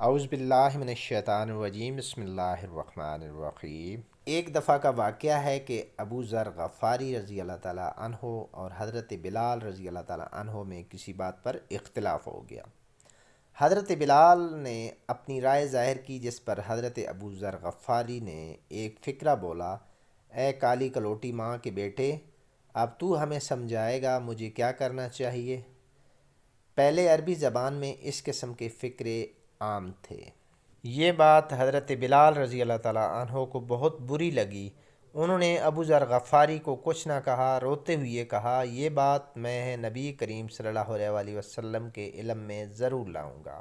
اعوذ باللہ من الشیطان الرجیم، بسم اللہ الرحمن الرحیم۔ ایک دفعہ کا واقعہ ہے کہ ابو ذر غفاری رضی اللہ تعالیٰ عنہ اور حضرت بلال رضی اللہ تعالیٰ عنہ میں کسی بات پر اختلاف ہو گیا۔ حضرت بلال نے اپنی رائے ظاہر کی، جس پر حضرت ابو ذر غفاری نے ایک فقرہ بولا: اے کالی کلوٹی ماں کے بیٹے، اب تو ہمیں سمجھائے گا مجھے کیا کرنا چاہیے۔ پہلے عربی زبان میں اس قسم کے فقرے عام تھے۔ یہ بات حضرت بلال رضی اللہ تعالیٰ عنہ کو بہت بری لگی۔ انہوں نے ابو ذر غفاری کو کچھ نہ کہا، روتے ہوئے کہا: یہ بات میں نبی کریم صلی اللہ علیہ وسلم کے علم میں ضرور لاؤں گا۔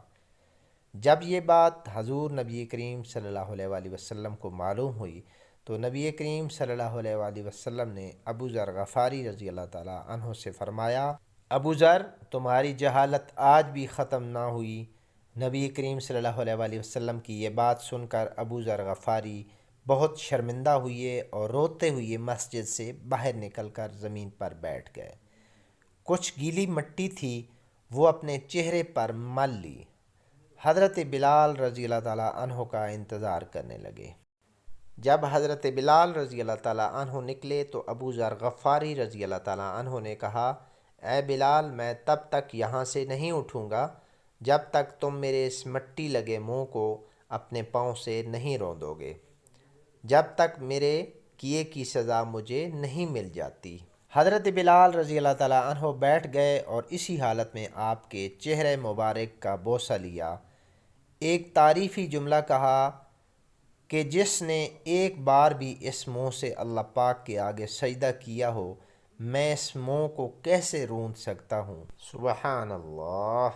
جب یہ بات حضور نبی کریم صلی اللہ علیہ وسلم کو معلوم ہوئی تو نبی کریم صلی اللہ علیہ وسلم نے ابو ذر غفاری رضی اللہ تعالیٰ عنہ سے فرمایا: ابو ذر، تمہاری جہالت آج بھی ختم نہ ہوئی۔ نبی کریم صلی اللہ علیہ وسلم کی یہ بات سن کر ابو ذر غفاری بہت شرمندہ ہوئے اور روتے ہوئے مسجد سے باہر نکل کر زمین پر بیٹھ گئے۔ کچھ گیلی مٹی تھی، وہ اپنے چہرے پر مل لی۔ حضرت بلال رضی اللہ تعالیٰ عنہ کا انتظار کرنے لگے۔ جب حضرت بلال رضی اللہ تعالیٰ عنہ نکلے تو ابو ذر غفاری رضی اللہ تعالیٰ عنہ نے کہا: اے بلال، میں تب تک یہاں سے نہیں اٹھوں گا جب تک تم میرے اس مٹی لگے منہ کو اپنے پاؤں سے نہیں روندو گے، جب تک میرے کیے کی سزا مجھے نہیں مل جاتی۔ حضرت بلال رضی اللہ تعالیٰ عنہ بیٹھ گئے اور اسی حالت میں آپ کے چہرے مبارک کا بوسہ لیا۔ ایک تعریفی جملہ کہا کہ جس نے ایک بار بھی اس منہ سے اللہ پاک کے آگے سجدہ کیا ہو، میں اس منہ کو کیسے روند سکتا ہوں۔ سبحان اللہ۔